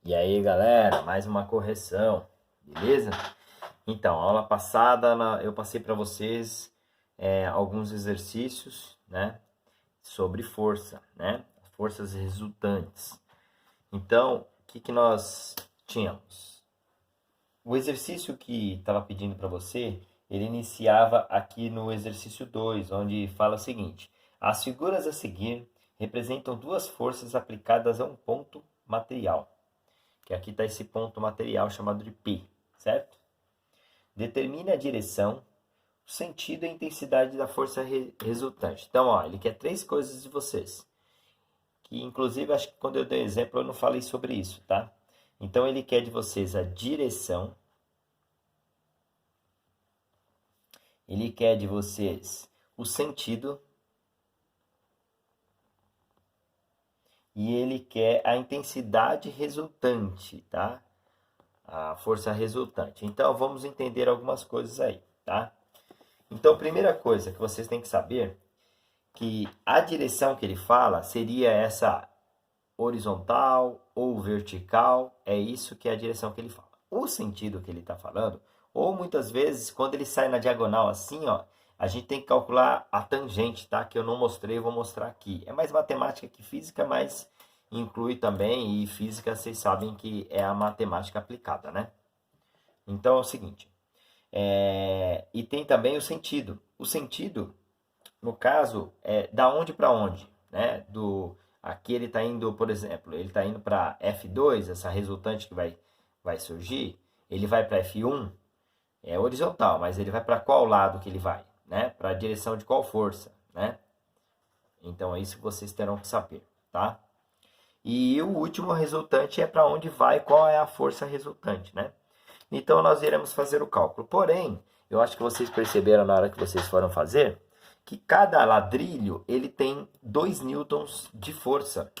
E aí, galera, mais uma correção, beleza? Então, aula passada eu passei para vocês alguns exercícios, né, sobre força, né, forças resultantes. Então, o que nós tínhamos? O exercício que estava pedindo para você, ele iniciava aqui no exercício 2, onde fala o seguinte: as figuras a seguir representam duas forças aplicadas a um ponto material. Que aqui está esse ponto material chamado de P, certo? Determine a direção, o sentido e a intensidade da força resultante. Então, ó, ele quer três coisas de vocês. Que, inclusive, acho que quando eu dei exemplo, eu não falei sobre isso, tá? Então, ele quer de vocês a direção. Ele quer de vocês o sentido. E ele quer a intensidade resultante, tá? A força resultante. Então, vamos entender algumas coisas aí, tá? Então, a primeira coisa que vocês têm que saber que a direção que ele fala seria essa horizontal ou vertical, é isso que é a direção que ele fala. O sentido que ele está falando, ou muitas vezes, quando ele sai na diagonal assim, ó, a gente tem que calcular a tangente, tá? Que eu não mostrei, eu vou mostrar aqui. É mais matemática que física, mas inclui também, e física vocês sabem que é a matemática aplicada, né? Então é o seguinte, e tem também o sentido. O sentido, no caso, é da onde para onde, né? Aqui ele está indo, por exemplo, ele está indo para F2, essa resultante que vai surgir, ele vai para F1, é horizontal, mas ele vai para qual lado que ele vai, né? Para a direção de qual força, né? Então é isso que vocês terão que saber, tá? E o último resultante é para onde vai, qual é a força resultante, né? Então nós iremos fazer o cálculo. Porém, eu acho que vocês perceberam na hora que vocês foram fazer que cada ladrilho ele tem 2 newtons de força,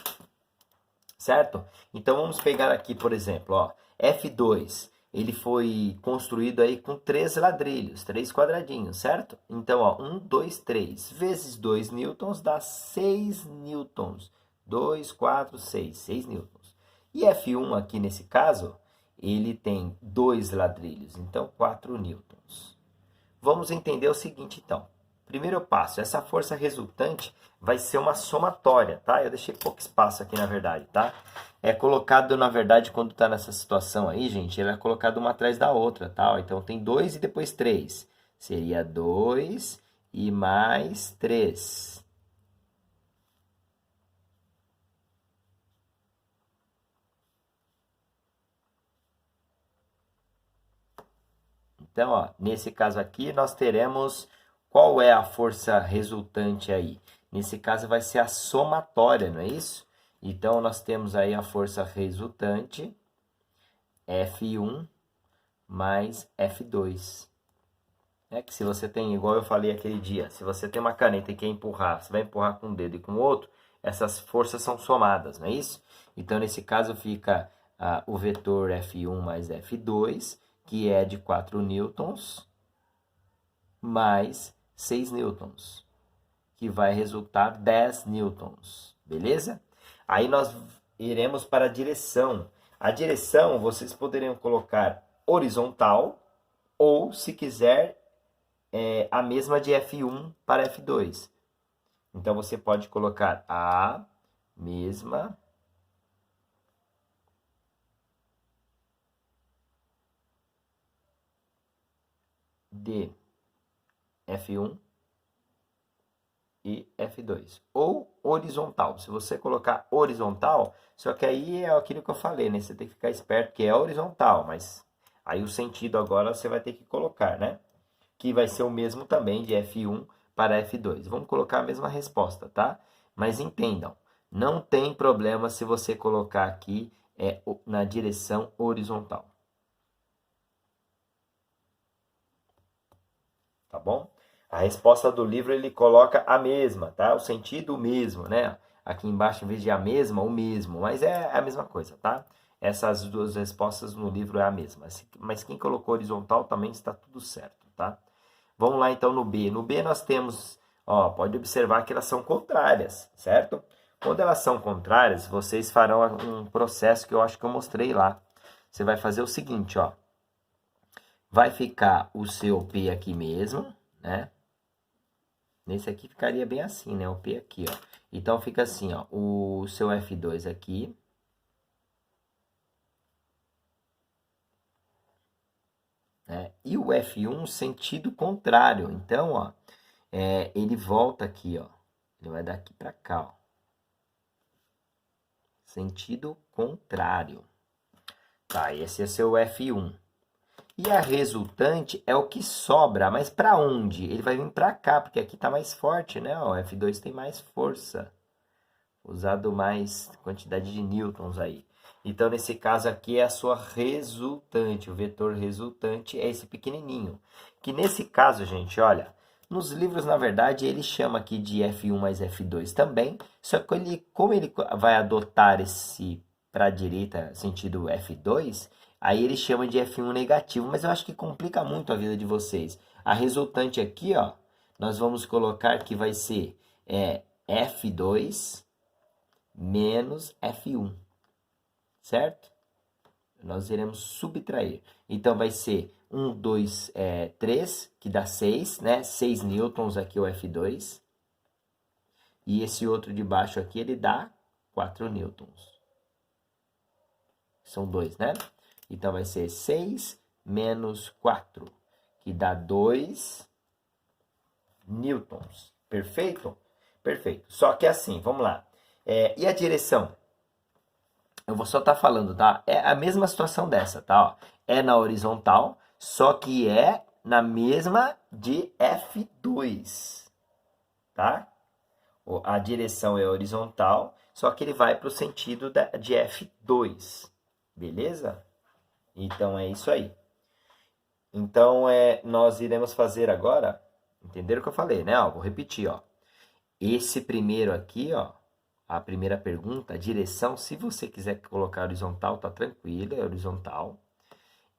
certo? Então vamos pegar aqui, por exemplo, ó, F2, ele foi construído aí com 3 ladrilhos, 3 quadradinhos, certo? Então, ó, 1, 2, 3 vezes 2 newtons dá 6 newtons. 2, 4, 6, 6 newtons. E F1 aqui nesse caso, ele tem 2 ladrilhos, então 4 newtons. Vamos entender o seguinte, então. Primeiro passo, essa força resultante vai ser uma somatória, tá? Eu deixei pouco espaço aqui, na verdade, tá? É colocado, na verdade, quando tá nessa situação aí, gente, ele é colocado uma atrás da outra, tá? Então, tem 2 e depois 3. Seria 2 e mais 3. Então, ó, nesse caso aqui, nós teremos qual é a força resultante aí? Nesse caso vai ser a somatória, não é isso? Então, nós temos aí a força resultante, F1 mais F2. É que se você tem, igual eu falei aquele dia, se você tem uma caneta e quer empurrar, você vai empurrar com um dedo e com o outro, essas forças são somadas, não é isso? Então, nesse caso, fica o vetor F1 mais F2, que é de 4 newtons, mais 6 newtons, que vai resultar 10 newtons, beleza? Aí nós iremos para a direção. A direção vocês poderiam colocar horizontal ou, se quiser, a mesma de F1 para F2. Então você pode colocar a mesma de F1 e F2. Ou horizontal. Se você colocar horizontal, só que aí é aquilo que eu falei, né? Você tem que ficar esperto que é horizontal, mas aí o sentido agora você vai ter que colocar, né? Que vai ser o mesmo também de F1 para F2. Vamos colocar a mesma resposta, tá? Mas entendam, não tem problema se você colocar aqui na direção horizontal. Tá bom? A resposta do livro ele coloca a mesma, tá? O sentido o mesmo, né? Aqui embaixo, em vez de a mesma, o mesmo. Mas é a mesma coisa, tá? Essas duas respostas no livro é a mesma. Mas quem colocou horizontal também está tudo certo, tá? Vamos lá então no B. No B nós temos, ó, pode observar que elas são contrárias, certo? Quando elas são contrárias, vocês farão um processo que eu acho que eu mostrei lá. Você vai fazer o seguinte, ó. Vai ficar o seu P aqui mesmo, né? Nesse aqui ficaria bem assim, né? O P aqui, ó. Então fica assim, ó. O seu F2 aqui. Né? E o F1 sentido contrário. Então, ó. Ele volta aqui, ó. Ele vai daqui para cá, ó. Sentido contrário. Tá, esse é seu F1. E a resultante é o que sobra, mas para onde? Ele vai vir para cá, porque aqui tá mais forte, né? O F2 tem mais força. Usado mais quantidade de newtons aí. Então, nesse caso aqui é a sua resultante. O vetor resultante é esse pequenininho. Que nesse caso, gente, olha, nos livros, na verdade, ele chama aqui de F1 mais F2 também. Só que como ele vai adotar esse para a direita, sentido F2, aí ele chama de F1 negativo. Mas eu acho que complica muito a vida de vocês. A resultante aqui, ó, nós vamos colocar que vai ser F2 menos F1, certo? Nós iremos subtrair. Então, vai ser 1, 2, 3, que dá 6, né? 6 newtons aqui o F2. E esse outro de baixo aqui, ele dá 4 newtons. São 2, né? Então, vai ser 6 menos 4, que dá 2 newtons. Perfeito? Perfeito. Só que assim, vamos lá. E a direção? Eu vou só estar falando, tá? É a mesma situação dessa, tá? Ó, é na horizontal, só que é na mesma de F2, tá? A direção é horizontal, só que ele vai para o sentido de F2, beleza? Então, é isso aí. Então, nós iremos fazer agora, entenderam o que eu falei, né? Ó, vou repetir, ó. Esse primeiro aqui, ó, a primeira pergunta, a direção, se você quiser colocar horizontal, tá tranquilo, é horizontal.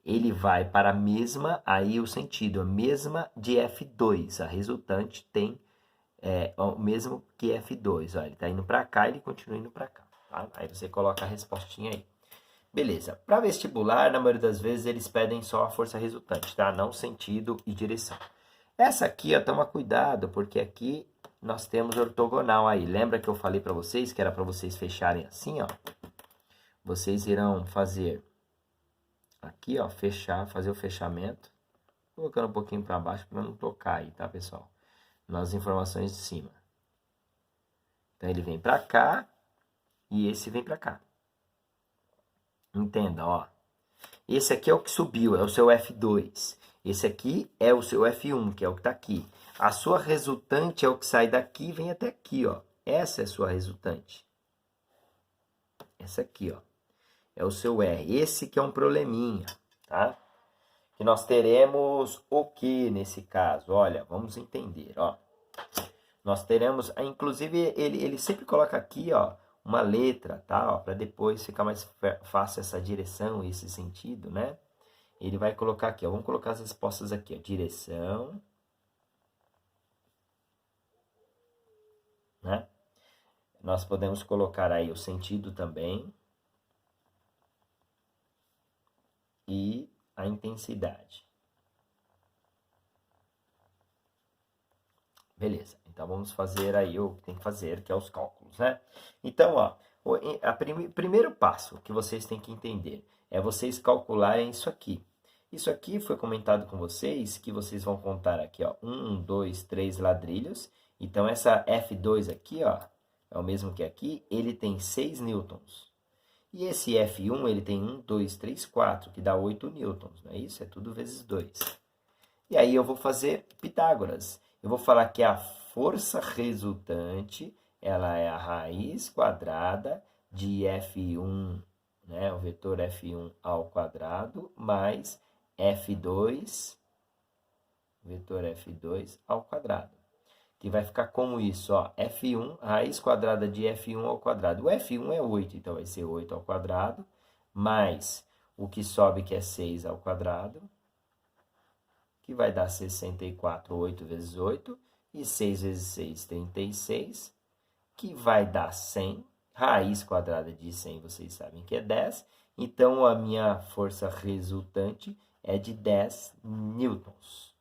Ele vai para a mesma, aí o sentido, a mesma de F2. A resultante tem o mesmo que F2. Ó, ele está indo para cá, ele continua indo para cá. Tá? Aí você coloca a respostinha aí. Beleza. Para vestibular, na maioria das vezes, eles pedem só a força resultante, tá? Não sentido e direção. Essa aqui, ó, toma cuidado, porque aqui nós temos ortogonal aí. Lembra que eu falei para vocês que era para vocês fecharem assim, ó? Vocês irão fazer aqui, ó, fazer o fechamento, colocando um pouquinho para baixo para não tocar aí, tá, pessoal? Nas informações de cima. Então ele vem para cá e esse vem para cá. Entenda, ó. Esse aqui é o que subiu, é o seu F2. Esse aqui é o seu F1, que é o que está aqui. A sua resultante é o que sai daqui e vem até aqui, ó. Essa é a sua resultante. Essa aqui, ó. É o seu R. Esse que é um probleminha, tá? Que nós teremos o que nesse caso? Olha, vamos entender, ó. Nós teremos, inclusive, ele sempre coloca aqui, ó, uma letra, tá? Ó, para depois ficar mais fácil essa direção e esse sentido, né? Ele vai colocar aqui, ó. Vamos colocar as respostas aqui, ó. Direção, né? Nós podemos colocar aí o sentido também. E a intensidade. Beleza. Então, vamos fazer aí o que tem que fazer, que é os cálculos, né? Então, ó, primeiro passo que vocês têm que entender é vocês calcularem isso aqui. Isso aqui foi comentado com vocês, que vocês vão contar aqui, ó, 1, 2, 3 ladrilhos. Então, essa F2 aqui, ó, é o mesmo que aqui, ele tem 6 newtons. E esse F1, ele tem 1, 2, 3, 4, que dá 8 newtons, não é isso? É tudo vezes 2. E aí eu vou fazer Pitágoras. Eu vou falar que a força resultante, ela é a raiz quadrada de F1, né? O vetor F1 ao quadrado, mais F2, vetor F2 ao quadrado. Que vai ficar como isso, ó, F1, raiz quadrada de F1 ao quadrado. O F1 é 8, então vai ser 8 ao quadrado, mais o que sobe, que é 6 ao quadrado, que vai dar 64, 8 vezes 8, e 6 vezes 6, 36, que vai dar 100. Raiz quadrada de 100, vocês sabem que é 10. Então, a minha força resultante é de 10 newtons.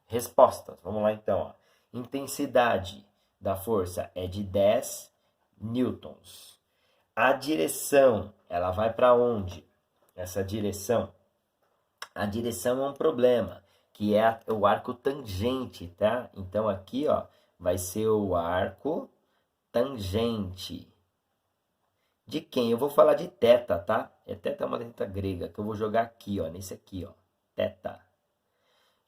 Respostas, vamos lá então. Ó. Intensidade da força é de 10 newtons. A direção, ela vai para onde? Essa direção. A direção é um problema, que é o arco tangente, tá? Então, aqui, ó, vai ser o arco tangente. De quem? Eu vou falar de θ, tá? Θ é uma letra grega, que eu vou jogar aqui, ó, nesse aqui, ó, θ.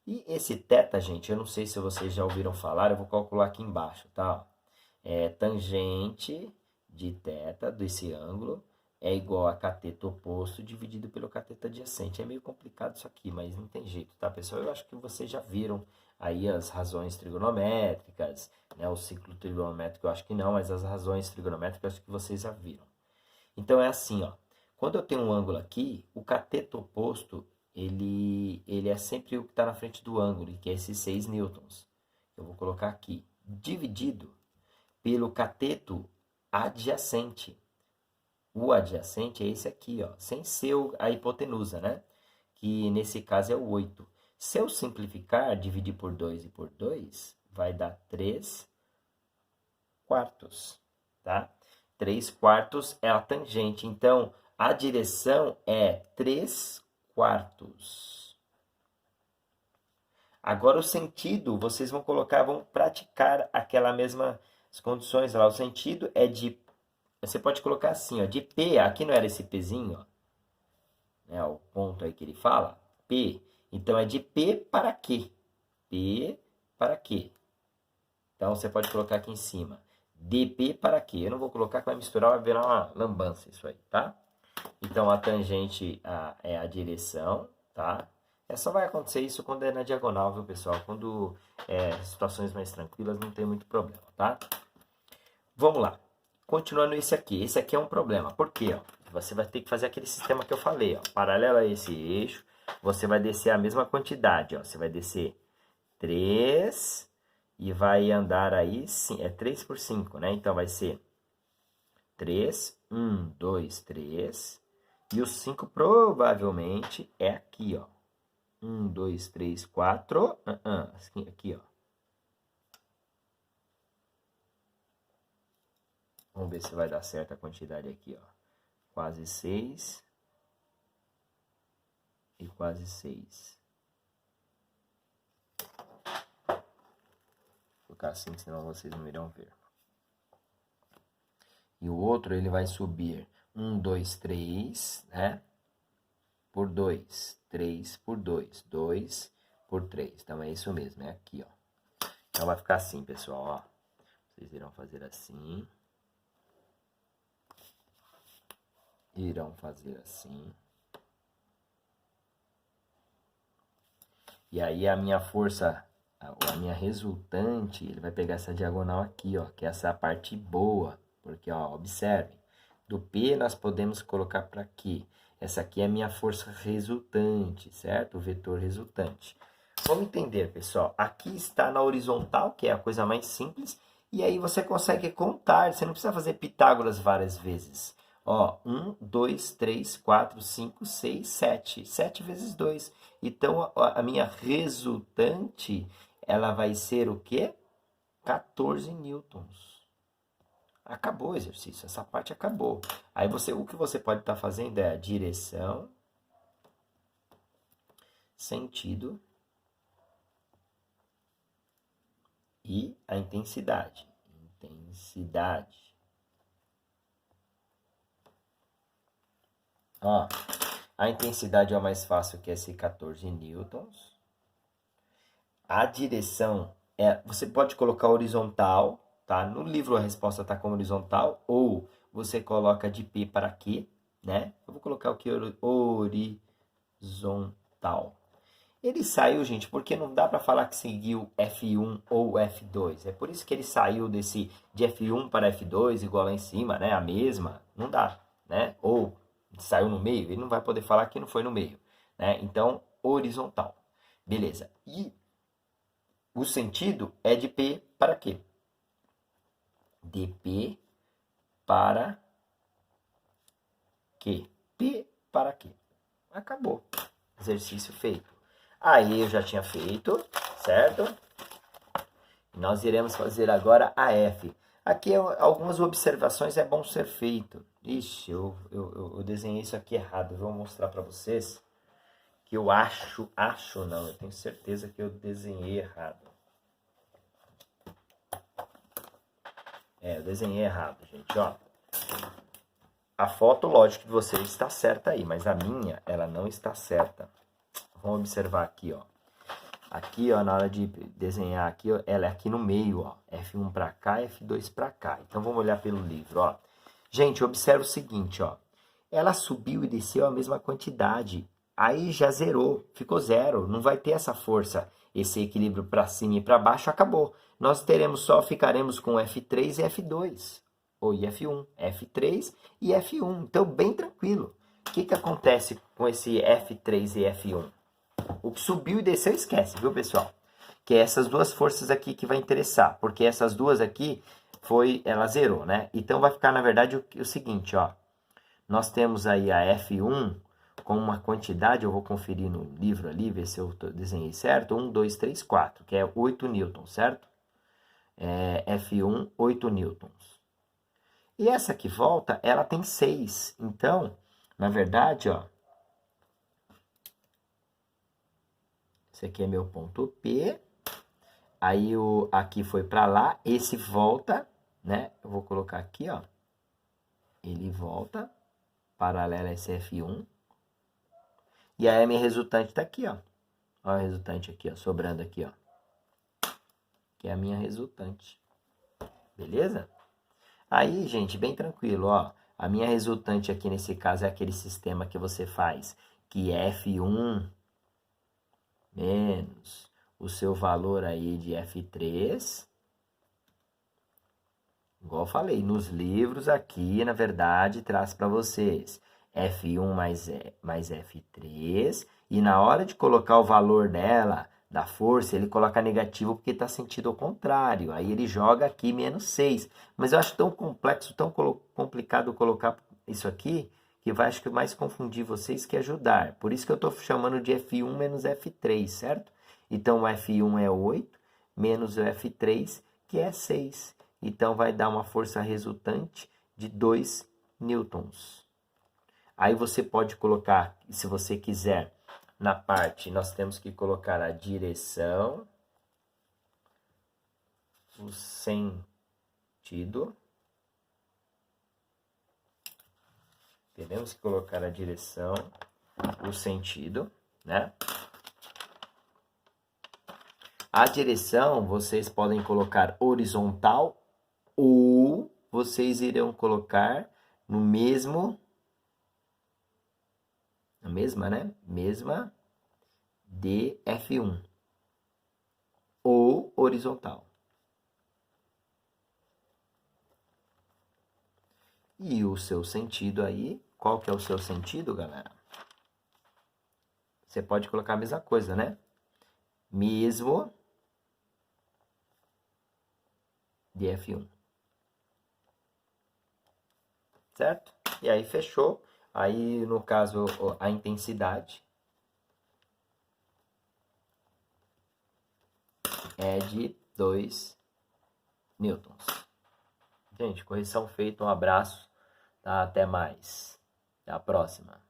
E esse θ, gente, eu não sei se vocês já ouviram falar, eu vou calcular aqui embaixo, tá? É tangente de θ, desse ângulo, é igual a cateto oposto dividido pelo cateto adjacente. É meio complicado isso aqui, mas não tem jeito, tá, pessoal? Eu acho que vocês já viram aí as razões trigonométricas, né? O ciclo trigonométrico eu acho que não, mas as razões trigonométricas eu acho que vocês já viram. Então, é assim, ó. Quando eu tenho um ângulo aqui, o cateto oposto, ele é sempre o que está na frente do ângulo, que é esses 6 newtons. Eu vou colocar aqui, dividido pelo cateto adjacente. O adjacente é esse aqui, ó, sem ser a hipotenusa, né? Que nesse caso é o 8. Se eu simplificar, dividir por 2 e por 2, vai dar 3 quartos, tá? 3 quartos é a tangente. Então, a direção é 3 quartos. Agora, o sentido, vocês vão colocar, vão praticar aquela mesma condições lá. O sentido é de... Você pode colocar assim, ó, de P, aqui não era esse Pzinho, ó, né, o ponto aí que ele fala, P. Então, é de P para Q. P para Q. Então, você pode colocar aqui em cima. dp para Q. Eu não vou colocar que vai misturar, vai virar uma lambança isso aí, tá? Então, a tangente é a direção, tá? Só vai acontecer isso quando é na diagonal, viu, pessoal? Quando situações mais tranquilas, não tem muito problema, tá? Vamos lá. Continuando esse aqui. Esse aqui é um problema. Por quê? Ó? Você vai ter que fazer aquele sistema que eu falei, ó. Paralelo a esse eixo, você vai descer a mesma quantidade, ó. Você vai descer 3... E vai andar aí, sim, é 3 por 5, né? Então, vai ser 3, 1, 2, 3. E o 5 provavelmente é aqui, ó. 1, 2, 3, 4. Aqui, ó. Vamos ver se vai dar certo a quantidade aqui, ó. Quase 6. E quase 6. Colocar assim, senão vocês não irão ver. E o outro, ele vai subir 1, 2, 3, né? Por 2, 3 por 2, 2 por 3. Então, é isso mesmo, é aqui, ó. Então, vai ficar assim, pessoal, ó. Vocês irão fazer assim. Irão fazer assim. E aí, a minha força, a minha resultante, ele vai pegar essa diagonal aqui, ó, que é essa parte boa. Porque, ó, observe, do P nós podemos colocar para aqui. Essa aqui é a minha força resultante, certo? O vetor resultante. Vamos entender, pessoal. Aqui está na horizontal, que é a coisa mais simples. E aí você consegue contar, você não precisa fazer Pitágoras várias vezes. Ó, 1, 2, 3, 4, 5, 6, 7. 7 vezes 2. Então, a minha resultante, ela vai ser o quê? 14 newtons. Acabou o exercício, essa parte acabou. Aí o que você pode estar fazendo é a direção, sentido e a intensidade. Intensidade. Ó, a intensidade é o mais fácil, que é esse 14 newtons. A direção você pode colocar horizontal, tá? No livro a resposta está como horizontal, ou você coloca de P para Q, né? Eu vou colocar o que? Horizontal. Ele saiu, gente, porque não dá para falar que seguiu F1 ou F2. É por isso que ele saiu de F1 para F2, igual lá em cima, né? A mesma. Não dá, né? Ou saiu no meio, ele não vai poder falar que não foi no meio, né? Então, horizontal. Beleza. E o sentido é de P para Q. dP para Q. P para Q. Acabou. Exercício feito. Aí eu já tinha feito, certo? Nós iremos fazer agora a F. Aqui algumas observações é bom ser feito. Ixi, eu desenhei isso aqui errado. Eu vou mostrar para vocês que eu acho não, eu tenho certeza que eu desenhei errado. Eu desenhei errado, gente, ó. A foto, lógico que de vocês está certa aí, mas a minha, ela não está certa. Vamos observar aqui, ó. Aqui, ó, na hora de desenhar aqui, ó, ela é aqui no meio, ó. F1 para cá, F2 para cá. Então, vamos olhar pelo livro, ó. Gente, observa o seguinte, ó. Ela subiu e desceu a mesma quantidade. Aí já zerou, ficou zero. Não vai ter essa força, esse equilíbrio para cima e para baixo, acabou. Nós ficaremos com F3 e F2. Ou F1, F3 e F1. Então, bem tranquilo. O que acontece com esse F3 e F1? O que subiu e desceu, esquece, viu, pessoal? Que é essas duas forças aqui que vai interessar. Porque essas duas aqui, ela zerou, né? Então, vai ficar, na verdade, o seguinte, ó. Nós temos aí a F1 com uma quantidade, eu vou conferir no livro ali, ver se eu desenhei certo. 1, 2, 3, 4, que é 8 newtons, certo? F1, 8 newtons. E essa que volta, ela tem 6. Então, na verdade, ó. Esse aqui é meu ponto P. Aí, aqui foi para lá. Esse volta, né? Eu vou colocar aqui, ó. Ele volta. Paralela a esse F1. E aí, a minha resultante tá aqui, ó. Olha a resultante aqui, ó. Sobrando aqui, ó. Que é a minha resultante. Beleza? Aí, gente, bem tranquilo, ó. A minha resultante aqui, nesse caso, é aquele sistema que você faz, que é F1 menos o seu valor aí de F3. Igual eu falei, nos livros aqui, na verdade, traz para vocês F1 mais F3. E na hora de colocar o valor dela, da força, ele coloca negativo porque está sentido ao contrário. Aí ele joga aqui menos 6. Mas eu acho tão complexo, tão complicado colocar isso aqui, que vai, acho que mais confundir vocês que ajudar. Por isso que eu estou chamando de F1 menos F3, certo? Então, o F1 é 8, menos o F3, que é 6. Então, vai dar uma força resultante de 2 newtons. Aí você pode colocar, se você quiser, na parte, nós temos que colocar a direção, o sentido. Temos que colocar a direção, o sentido, né? A direção, vocês podem colocar horizontal ou vocês irão colocar no mesmo... A mesma, né? Mesma de F1. Ou horizontal. E o seu sentido aí, qual que é o seu sentido, galera? Você pode colocar a mesma coisa, né? Mesmo de F1. Certo? E aí fechou. Aí, no caso, a intensidade é de 2 newtons. Gente, correção feita, um abraço, tá? Até mais. Até a próxima.